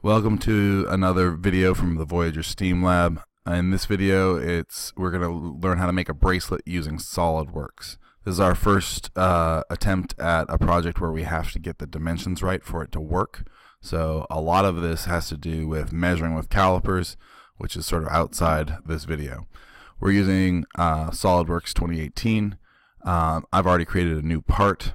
Welcome to another video from the Voyager Steam Lab. In this video, we're going to learn how to make a bracelet using SolidWorks. This is our first attempt at a project where we have to get the dimensions right for it to work. So a lot of this has to do with measuring with calipers, which is sort of outside this video. We're using SolidWorks 2018. I've already created a new part.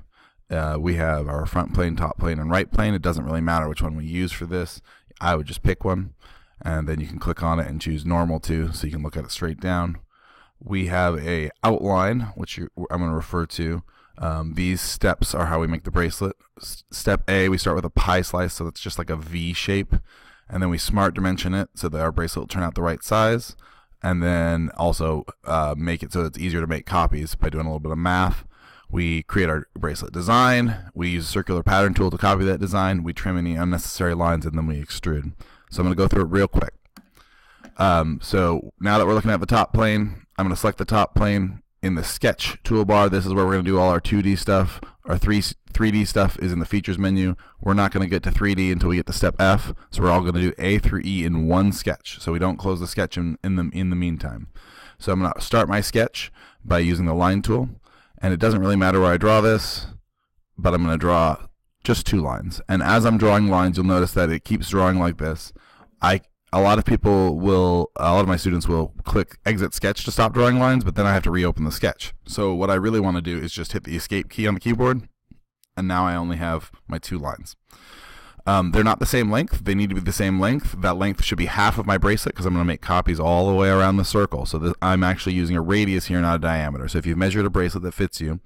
We have our front plane, top plane, and right plane. It doesn't really matter which one we use for this. I would just pick one, and then you can click on it and choose normal to, so you can look at it straight down. We have a outline, which I'm going to refer to. These steps are how we make the bracelet. Step A, we start with a pie slice, so it's just like a V shape, and then we smart dimension it so that our bracelet will turn out the right size, and then also make it so it's easier to make copies by doing a little bit of math. We create our bracelet design, we use a circular pattern tool to copy that design, we trim any unnecessary lines, and then we extrude. So I'm going to go through it real quick. So now that we're looking at the top plane, I'm going to select the top plane. In the sketch toolbar, this is where we're going to do all our 2D stuff. Our 3D stuff is in the features menu. We're not going to get to 3D until we get to step F, so we're all going to do A through E in one sketch, so we don't close the sketch in the meantime. So I'm going to start my sketch by using the line tool. And it doesn't really matter where I draw this, but I'm going to draw just 2 lines. And as I'm drawing lines, you'll notice that it keeps drawing like this. A lot of my students will click exit sketch to stop drawing lines, but then I have to reopen the sketch. So what I really want to do is just hit the escape key on the keyboard, and now I only have my 2 lines. They're not the same length. They need to be the same length. That length should be half of my bracelet because I'm going to make copies all the way around the circle. So I'm actually using a radius here, not a diameter. So if you've measured a bracelet that fits you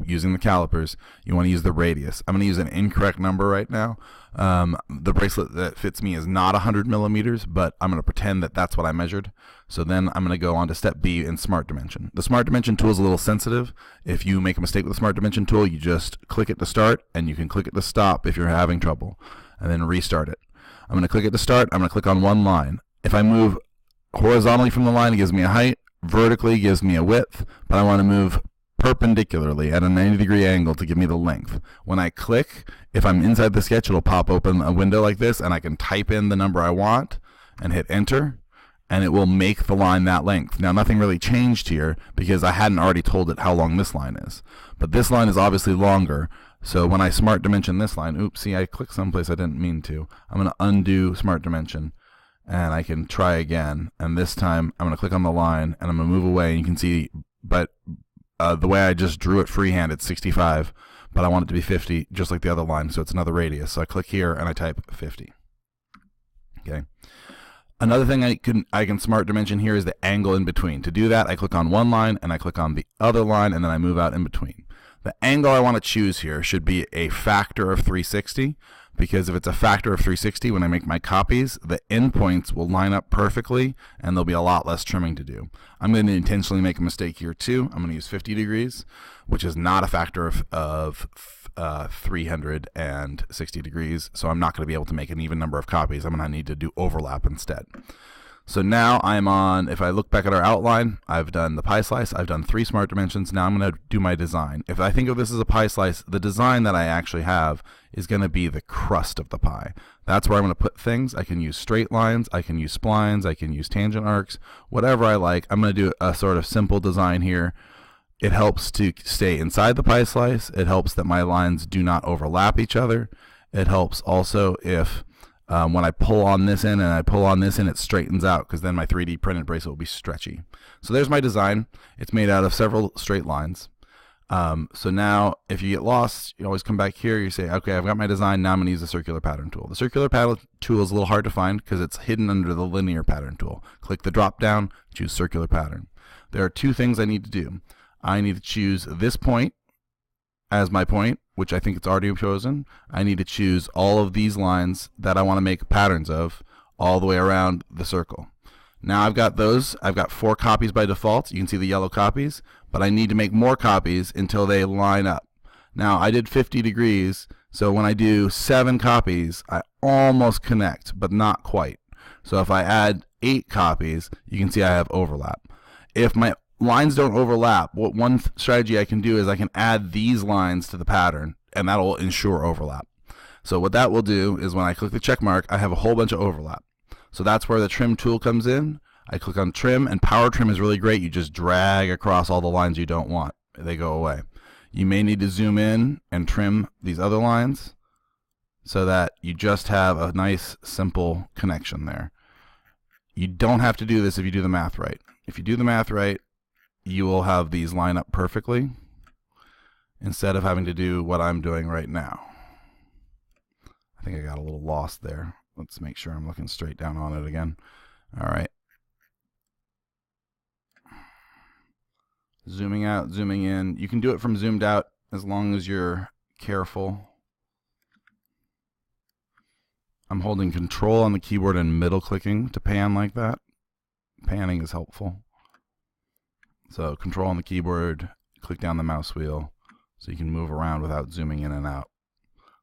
using the calipers, you want to use the radius. I'm going to use an incorrect number right now. The bracelet that fits me is not 100 millimeters, but I'm going to pretend that that's what I measured. So then I'm going to go on to step B in Smart Dimension. The Smart Dimension tool is a little sensitive. If you make a mistake with the Smart Dimension tool, you just click it to start, and you can click it to stop if you're having trouble, and then restart it. I'm going to click it to start. I'm going to click on one line. If I move horizontally from the line, it gives me a height. Vertically, it gives me a width, but I want to move perpendicularly at a 90-degree angle to give me the length. When I click, if I'm inside the sketch, it'll pop open a window like this, and I can type in the number I want and hit enter, and it will make the line that length. Now, nothing really changed here because I hadn't already told it how long this line is. But this line is obviously longer, so when I smart dimension this line, oops, see, I clicked someplace I didn't mean to. I'm going to undo smart dimension, and I can try again. And this time, I'm going to click on the line, and I'm going to move away, and you can see, but the way I just drew it freehand, it's 65, but I want it to be 50, just like the other line, so it's another radius. So I click here, and I type 50. Okay. Another thing I can smart dimension here is the angle in between. To do that, I click on one line, and I click on the other line, and then I move out in between. The angle I want to choose here should be a factor of 360, because if it's a factor of 360, when I make my copies, the endpoints will line up perfectly, and there'll be a lot less trimming to do. I'm going to intentionally make a mistake here too. I'm going to use 50 degrees, which is not a factor of 360 degrees, so I'm not going to be able to make an even number of copies. I'm going to need to do overlap instead. So now I'm on, if I look back at our outline, I've done the pie slice, I've done 3 smart dimensions, now I'm going to do my design. If I think of this as a pie slice, the design that I actually have is going to be the crust of the pie. That's where I'm going to put things. I can use straight lines, I can use splines, I can use tangent arcs, whatever I like. I'm going to do a sort of simple design here. It helps to stay inside the pie slice. It helps that my lines do not overlap each other. It helps also if when I pull on this in and I pull on this in, it straightens out, because then my 3D printed bracelet will be stretchy. So there's my design. It's made out of several straight lines. So now if you get lost, you always come back here. You say, okay, I've got my design. Now I'm going to use the circular pattern tool. The circular pattern tool is a little hard to find because it's hidden under the linear pattern tool. Click the drop down, choose circular pattern. There are 2 things I need to do. I need to choose this point as my point, which I think it's already chosen. I need to choose all of these lines that I want to make patterns of all the way around the circle. Now I've got those. I've got 4 copies by default. You can see the yellow copies, but I need to make more copies until they line up. Now I did 50 degrees, so when I do 7 copies, I almost connect, but not quite. So if I add 8 copies, you can see I have overlap. If my lines don't overlap, one strategy I can do is I can add these lines to the pattern, and that'll ensure overlap. So what that will do is when I click the check mark, I have a whole bunch of overlap. So that's where the trim tool comes in. I click on trim, and power trim is really great. You just drag across all the lines you don't want. They go away. You may need to zoom in and trim these other lines so that you just have a nice, simple connection there. You don't have to do this if you do the math right. If you do the math right, you will have these line up perfectly instead of having to do what I'm doing right now. I think I got a little lost there. Let's make sure I'm looking straight down on it again. All right. Zooming out, zooming in. You can do it from zoomed out as long as you're careful. I'm holding control on the keyboard and middle clicking to pan like that. Panning is helpful. So control on the keyboard, click down the mouse wheel so you can move around without zooming in and out.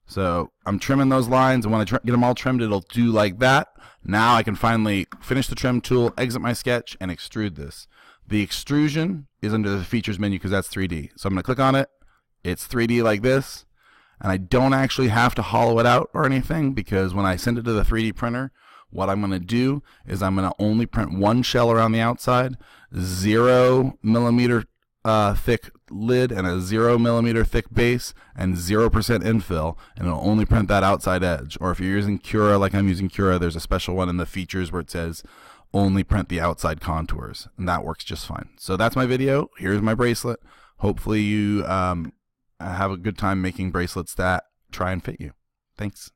So I'm trimming those lines, and when I get them all trimmed, it'll do like that. Now I can finally finish the trim tool, exit my sketch, and extrude this. The extrusion is under the features menu because that's 3D. So I'm going to click on it. It's 3D like this. And I don't actually have to hollow it out or anything, because when I send it to the 3D printer, what I'm going to do is I'm going to only print one shell around the outside, 0 millimeter thick lid and a 0 millimeter thick base, and 0% infill, and it'll only print that outside edge. Or if you're using Cura like I'm using Cura, there's a special one in the features where it says only print the outside contours, and that works just fine. So that's my video. Here's my bracelet. Hopefully you have a good time making bracelets that try and fit you. Thanks.